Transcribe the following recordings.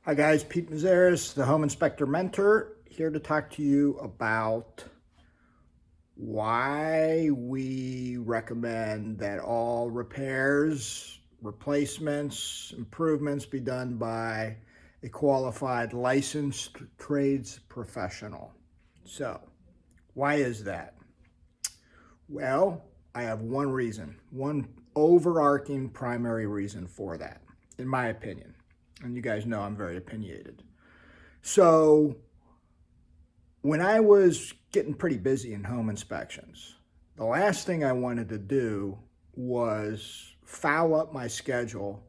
Hi guys, Pete Mazaris, the Home Inspector Mentor, here to talk to you about why we recommend that all repairs, replacements, improvements be done by a qualified licensed trades professional. So, why is that? Well, I have one reason, one overarching primary reason for that, in my opinion. And you guys know I'm very opinionated. So when I was getting pretty busy in home inspections, the last thing I wanted to do was foul up my schedule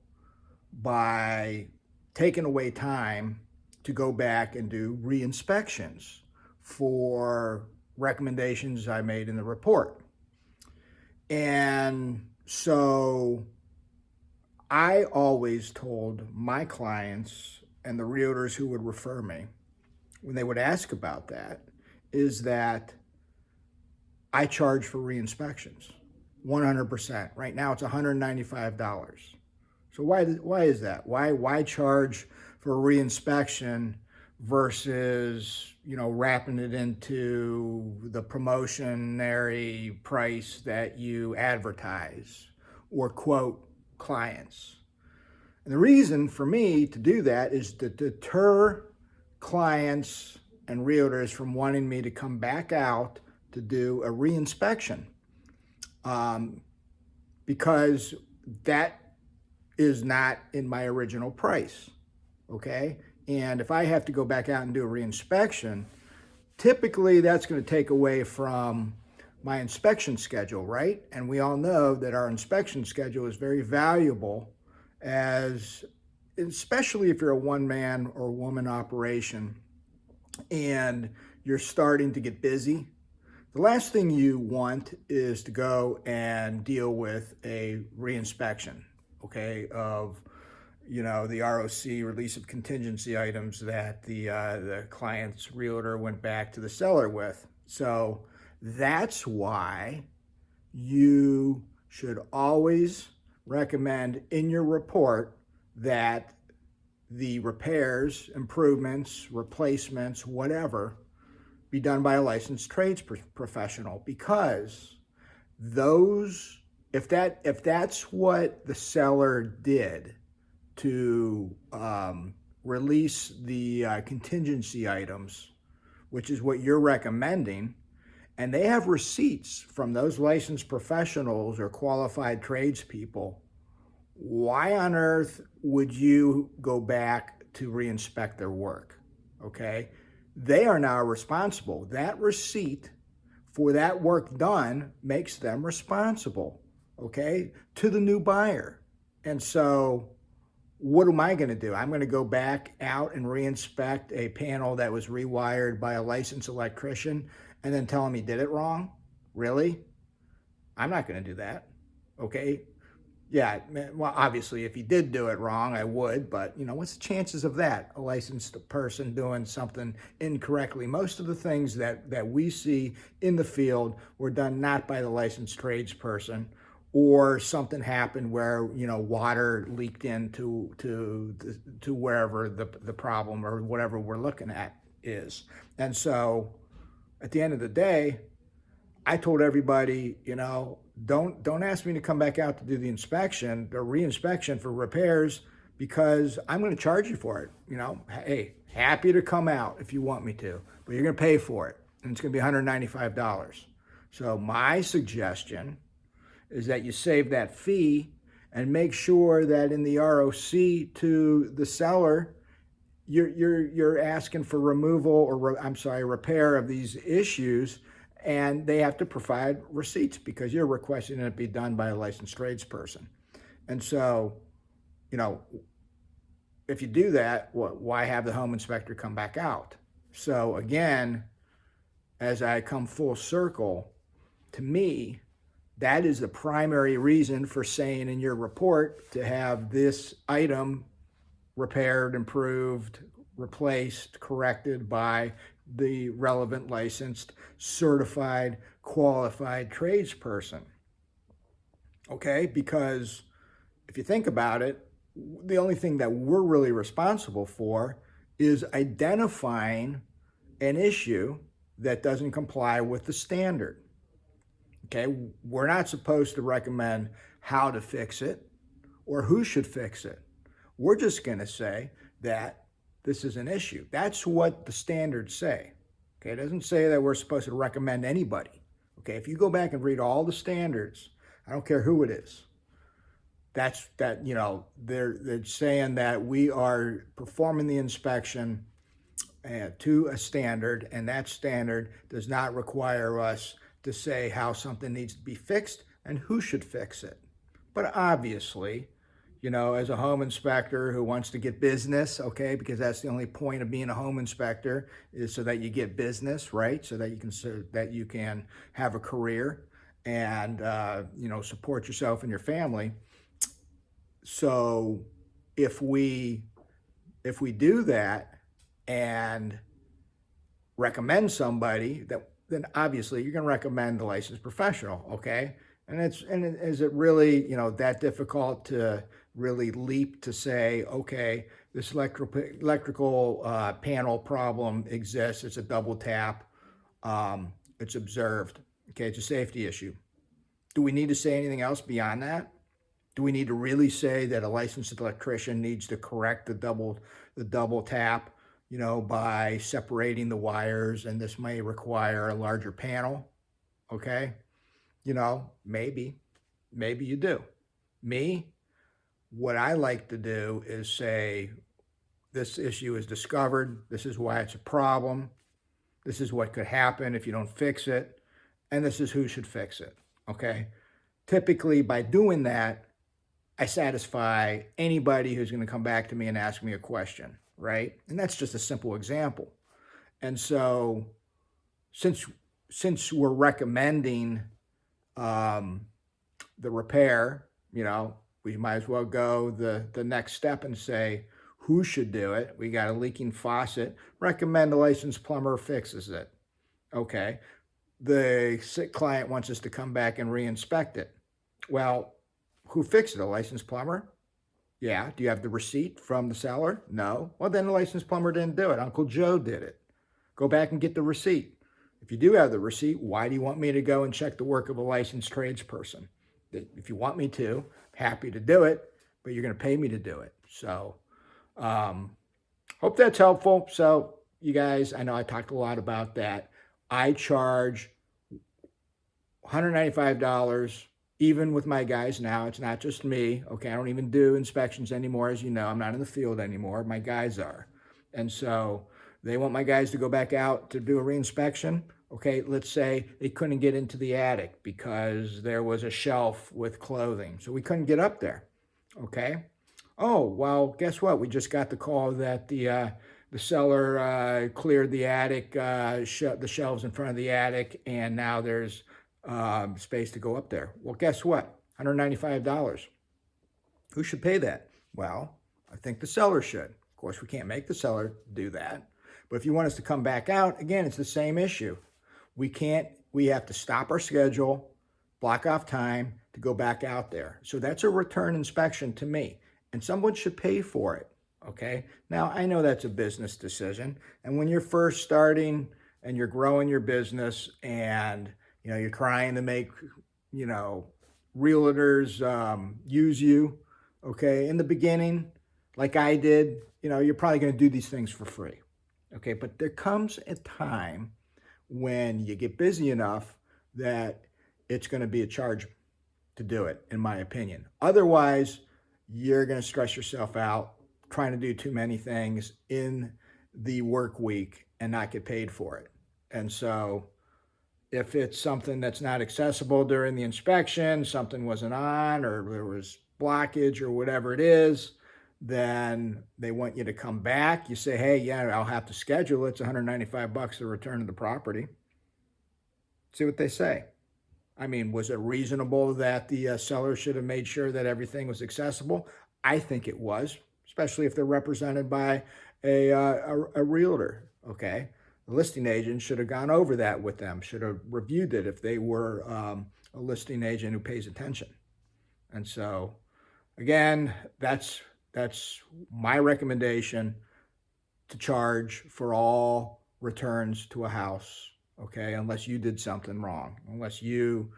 by taking away time to go back and do re-inspections for recommendations I made in the report. And so I always told my clients and the realtors who would refer me, when they would ask about that, is that I charge for re-inspections 100%. Right now it's $195. So why is that? Why charge for a re-inspection versus, wrapping it into the promotionary price that you advertise or quote clients? And the reason for me to do that is to deter clients and realtors from wanting me to come back out to do a re-inspection, because that is not in my original price, okay? And if I have to go back out and do a re-inspection, typically that's going to take away from my inspection schedule, right? And we all know that our inspection schedule is very valuable, as especially if you're a one-man or woman operation and you're starting to get busy. The last thing you want is to go and deal with a reinspection, okay, of the ROC, release of contingency items, that the client's realtor went back to the seller with. So that's why you should always recommend in your report that the repairs, improvements, replacements, whatever, be done by a licensed trades professional, because those, if that's what the seller did to release the contingency items, which is what you're recommending, and they have receipts from those licensed professionals or qualified tradespeople, why on earth would you go back to re-inspect their work? Okay, they are now responsible. That receipt for that work done makes them responsible, okay, to the new buyer. And so what am I going to do? I'm going to go back out and re-inspect a panel that was rewired by a licensed electrician and then tell him he did it wrong? Really? I'm not going to do that. Okay. Yeah, well, obviously, if he did do it wrong, I would, but what's the chances of that? A licensed person doing something incorrectly. Most of the things that we see in the field were done not by the licensed tradesperson, or something happened where water leaked into to wherever the problem or whatever we're looking at is. And so, at the end of the day, I told everybody, don't ask me to come back out to do the inspection or re-inspection for repairs, because I'm going to charge you for it. Hey, happy to come out if you want me to, but you're going to pay for it, and it's going to be $195. So my suggestion is that you save that fee and make sure that in the ROC to the seller, you're asking for removal or repair of these issues, and they have to provide receipts because you're requesting it be done by a licensed tradesperson. And so, if you do that, why have the home inspector come back out? So again, as I come full circle, to me, that is the primary reason for saying in your report to have this item repaired, improved, replaced, corrected by the relevant licensed, certified, qualified tradesperson. Okay, because if you think about it, the only thing that we're really responsible for is identifying an issue that doesn't comply with the standard. Okay, we're not supposed to recommend how to fix it or who should fix it. We're just going to say that this is an issue. That's what the standards say. Okay, it doesn't say that we're supposed to recommend anybody. Okay, if you go back and read all the standards, I don't care who it is, they're saying that we are performing the inspection to a standard, and that standard does not require us to say how something needs to be fixed and who should fix it. But obviously, as a home inspector who wants to get business, okay, because that's the only point of being a home inspector, is so that you get business, right? So that you can have a career and support yourself and your family. So if we do that and recommend somebody, then obviously you're going to recommend the licensed professional, okay? And is it really that difficult to really leap to say, okay, this electrical panel problem exists, it's a double tap, it's observed, okay, it's a safety issue. Do we need to say anything else beyond that? Do we need to really say that a licensed electrician needs to correct the double tap, by separating the wires, and this may require a larger panel? Okay, maybe you do. Me, what I like to do is say, this issue is discovered, this is why it's a problem, this is what could happen if you don't fix it, and this is who should fix it, okay? Typically, by doing that, I satisfy anybody who's going to come back to me and ask me a question, right? And that's just a simple example. And so since we're recommending the repair, we might as well go the next step and say who should do it. We got a leaking faucet, recommend a licensed plumber fixes it. Okay, the client wants us to come back and re-inspect it. Well, who fixed it? A licensed plumber? Yeah. Do you have the receipt from the seller? No. Well, then the licensed plumber didn't do it. Uncle Joe did it. Go back and get the receipt. If you do have the receipt, why do you want me to go and check the work of a licensed tradesperson? If you want me to, happy to do it, but you're going to pay me to do it. So hope that's helpful. So you guys, I know I talked a lot about that. I charge $195 even with my guys now. It's not just me. Okay, I don't even do inspections anymore. As you know, I'm not in the field anymore. My guys are. And so they want my guys to go back out to do a reinspection. Okay, let's say they couldn't get into the attic because there was a shelf with clothing. So we couldn't get up there. Okay. Oh, well, guess what? We just got the call that the seller cleared the attic, the shelves in front of the attic, and now there's space to go up there. Well, guess what? $195. Who should pay that? Well, I think the seller should. Of course, we can't make the seller do that. But if you want us to come back out, again, it's the same issue. We have to stop our schedule, block off time to go back out there. So that's a return inspection to me, and someone should pay for it, okay? Now, I know that's a business decision, and when you're first starting and you're growing your business and you're trying to make, realtors use you, okay? In the beginning, like I did, you're probably going to do these things for free, okay? But there comes a time when you get busy enough that it's going to be a charge to do it, in my opinion. Otherwise, you're going to stress yourself out trying to do too many things in the work week and not get paid for it. And so if it's something that's not accessible during the inspection, something wasn't on, or there was blockage or whatever it is, then they want you to come back. You say, hey, yeah, I'll have to schedule it. It's $195 to return to the property. See what they say. I mean, was it reasonable that the seller should have made sure that everything was accessible? I think it was, especially if they're represented by a realtor, okay? The listing agent should have gone over that with them, should have reviewed it if they were a listing agent who pays attention. And so, again, that's That's my recommendation, to charge for all returns to a house, okay? Unless you did something wrong, unless you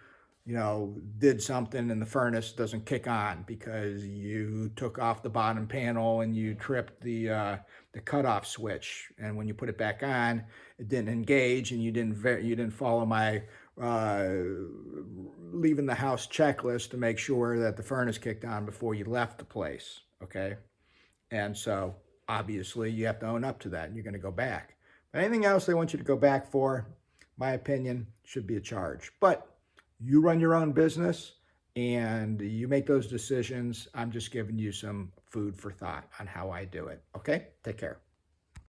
did something and the furnace doesn't kick on because you took off the bottom panel and you tripped the cutoff switch, and when you put it back on, it didn't engage, and you didn't follow my uh, leaving the house checklist to make sure that the furnace kicked on before you left the place, okay? And so obviously you have to own up to that, and you're going to go back. But anything else they want you to go back for, my opinion, should be a charge. But you run your own business and you make those decisions. I'm just giving you some food for thought on how I do it. Okay? Take care.